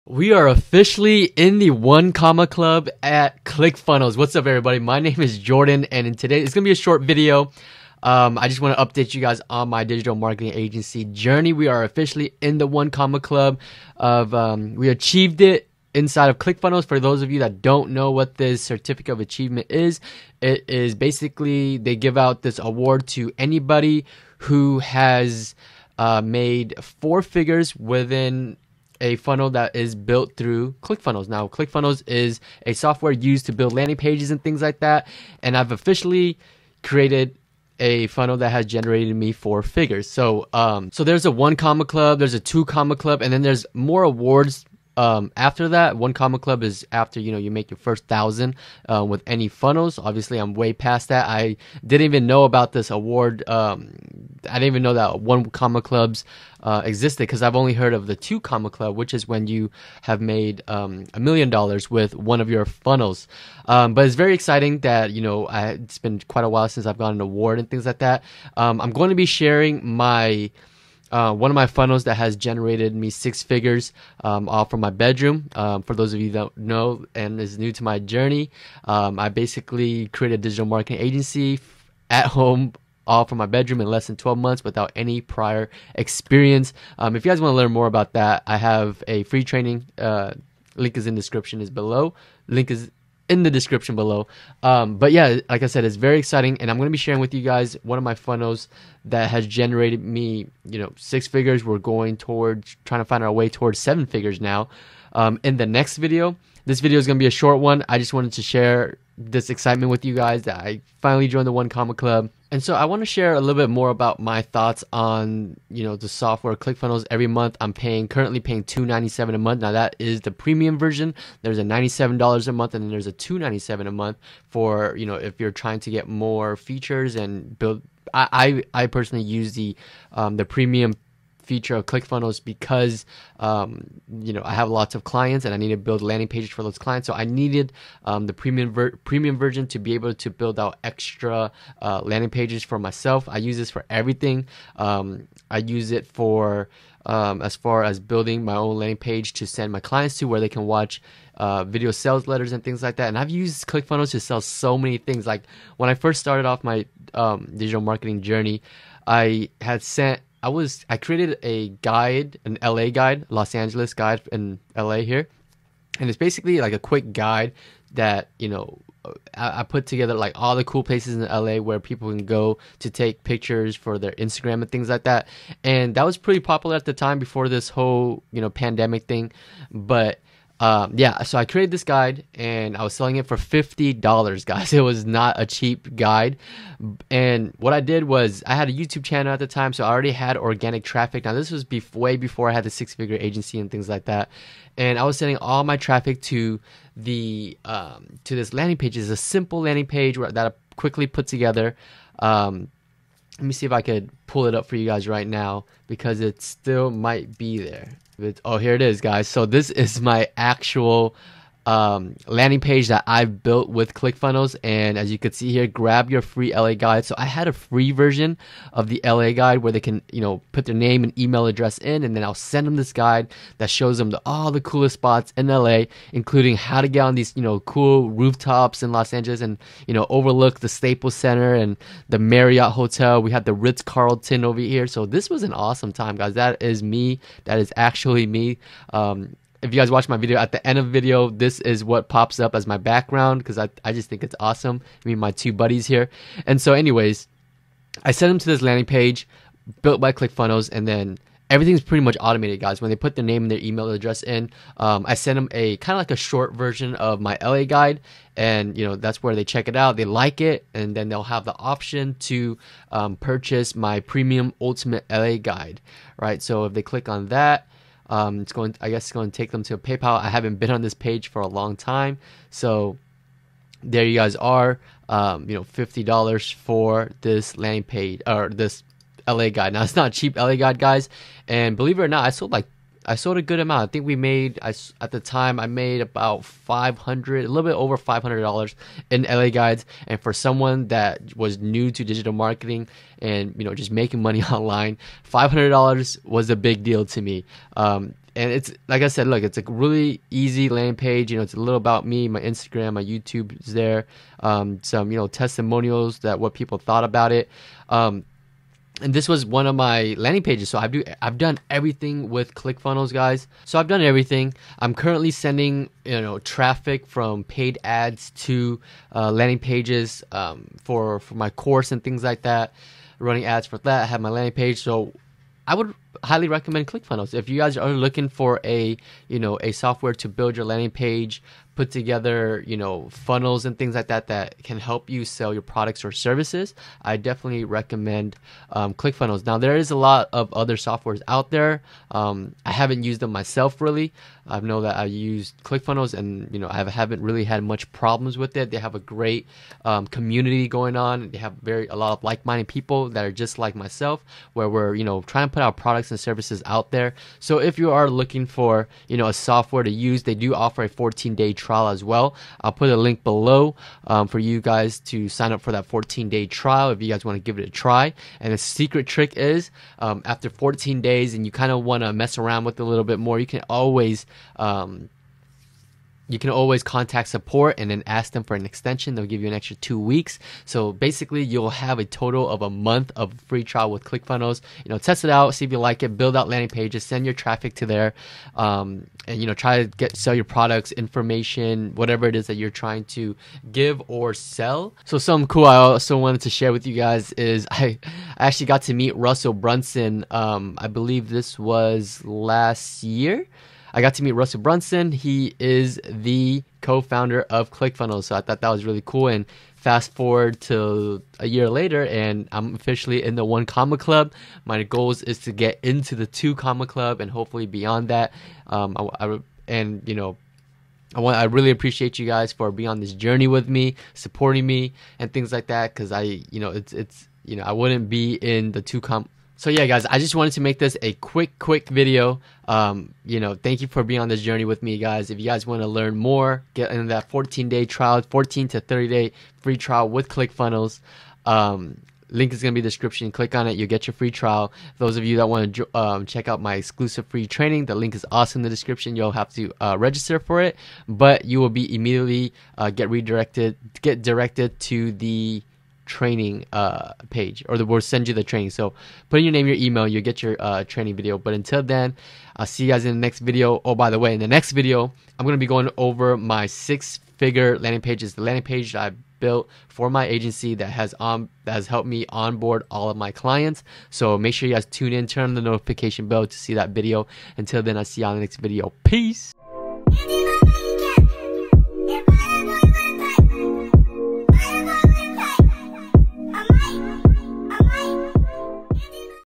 We are officially in the 1 Comma Club at ClickFunnels. What's up, everybody? My name is Jordan, and in today it's gonna be a short video. I just want to update you guys on my digital marketing agency journey. We are officially in the 1 Comma Club. We achieved it inside of ClickFunnels. For those of you that don't know what this certificate of achievement is, it is basically they give out this award to anybody who has made 4 figures within a funnel that is built through ClickFunnels. Now, ClickFunnels is a software used to build landing pages and things like that, and I've officially created a funnel that has generated me 4 figures. So there's a 1 Comma Club, there's a 2 Comma Club, and then there's more awards after that. 1 Comma Club is after you make your first 1,000 with any funnels. Obviously, I'm way past that. I didn't even know about this award. I didn't even know that 1 Comma Clubs existed, because I've only heard of the 2 Comma Club, which is when you have made $1 million with one of your funnels. But it's very exciting that it's been quite a while since I've gotten an award and things like that. I'm going to be sharing my one of my funnels that has generated me 6 figures all from my bedroom. For those of you that don't know and is new to my journey, I basically created a digital marketing agency at home, all from my bedroom, in less than 12 months without any prior experience. If you guys want to learn more about that, I have a free training. Link is in the description below. But yeah, like I said, it's very exciting, and I'm going to be sharing with you guys one of my funnels that has generated me 6 figures. We're going towards trying to find our way towards 7 figures now. In the next video, this video is going to be a short one. I just wanted to share this excitement with you guys that I finally joined the 1 Comma Club. And so I want to share a little bit more about my thoughts on the software ClickFunnels. Every month I'm currently paying $297 a month. Now that is the premium version. There's a $97 a month, and then there's a $297 a month for if you're trying to get more features and build. I personally use the premium feature of ClickFunnels because I have lots of clients and I need to build landing pages for those clients. So I needed the premium version to be able to build out extra landing pages for myself. I use this for everything. I use it for as far as building my own landing page to send my clients to, where they can watch video sales letters and things like that. And I've used ClickFunnels to sell so many things. Like when I first started off my digital marketing journey, I created a guide, an LA guide, Los Angeles guide in LA here. And it's basically like a quick guide that, I put together like all the cool places in LA where people can go to take pictures for their Instagram and things like that. And that was pretty popular at the time before this whole, pandemic thing. But yeah, so I created this guide and I was selling it for $50, guys. It was not a cheap guide. And what I did was I had a YouTube channel at the time, so I already had organic traffic. Now this was way before I had the 6-figure agency and things like that. And I was sending all my traffic to the to this landing page. It's a simple landing page that I quickly put together. Let me see if I could pull it up for you guys right now, because it still might be there. Oh, here it is, guys. So this is my actual landing page that I've built with ClickFunnels. And as you can see here, grab your free LA guide. So I had a free version of the LA guide where they can, put their name and email address in, and then I'll send them this guide that shows them all the coolest spots in LA, including how to get on these, cool rooftops in Los Angeles and, overlook the Staples Center and the Marriott Hotel. We had the Ritz-Carlton over here. So this was an awesome time, guys. That is me. That is actually me. If you guys watch my video, at the end of the video, this is what pops up as my background, because I just think it's awesome. My 2 buddies here. And so anyways, I sent them to this landing page built by ClickFunnels, and then everything's pretty much automated, guys. When they put their name and their email address in, I send them a kind of like a short version of my LA guide, and that's where they check it out. They like it, and then they'll have the option to purchase my premium ultimate LA guide, right? So if they click on that, I guess it's going to take them to a PayPal. I haven't been on this page for a long time, so there you guys are. $50 for this landing page, or this LA guide. Now it's not a cheap LA guide, guys, and believe it or not, I sold a good amount. I think at the time I made about $500, a little bit over $500 in LA guides. And for someone that was new to digital marketing and just making money online, $500 was a big deal to me. and it's like I said, look, it's a really easy landing page. It's a little about me, my Instagram, my YouTube is there, some testimonials that what people thought about it. And this was one of my landing pages. So I've done everything with ClickFunnels, guys. So I've done everything. I'm currently sending traffic from paid ads to landing pages for my course and things like that. Running ads for that. I have my landing page. So I would highly recommend ClickFunnels. If you guys are looking for a software to build your landing page, put together, funnels and things like that that can help you sell your products or services, I definitely recommend ClickFunnels. Now, there is a lot of other softwares out there. I haven't used them myself, really. I know that I used ClickFunnels, and I haven't really had much problems with it. They have a great community going on. They have a lot of like-minded people that are just like myself, where we're trying to put our products and services out there. So if you are looking for a software to use, they do offer a 14-day trial as well. I'll put a link below for you guys to sign up for that 14-day trial if you guys want to give it a try. And the secret trick is after 14 days and you kind of want to mess around with it a little bit more, you can always contact support and then ask them for an extension. They'll give you an extra 2 weeks. So basically, you'll have a total of a month of free trial with ClickFunnels. Test it out, see if you like it, build out landing pages, send your traffic to there, and try to sell your products, information, whatever it is that you're trying to give or sell. So something cool I also wanted to share with you guys is I actually got to meet Russell Brunson. I believe this was last year. I got to meet Russell Brunson. He is the co-founder of ClickFunnels. So I thought that was really cool. And fast forward to a year later, and I'm officially in the 1 Comma Club. My goals is to get into the 2 Comma Club and hopefully beyond that. I really appreciate you guys for being on this journey with me, supporting me, and things like that. Because I wouldn't be in the 2 Comma. So yeah, guys, I just wanted to make this a quick video. Thank you for being on this journey with me, guys. If you guys want to learn more, get into that 14-day trial, 14 to 30-day free trial with ClickFunnels. Link is going to be in the description. Click on it. You'll get your free trial. Those of you that want to check out my exclusive free training, the link is also in the description. You'll have to register for it, but you will be immediately get directed to the training page, or we'll send you the training. So put in your name, your email, you'll get your training video. But until then, I'll see you guys in the next video. Oh, by the way, in the next video, I'm going to be going over my 6-figure landing pages, the landing page that I built for my agency that has helped me onboard all of my clients. So make sure you guys tune in, turn on the notification bell to see that video. Until then, I'll see you on the next video. Peace.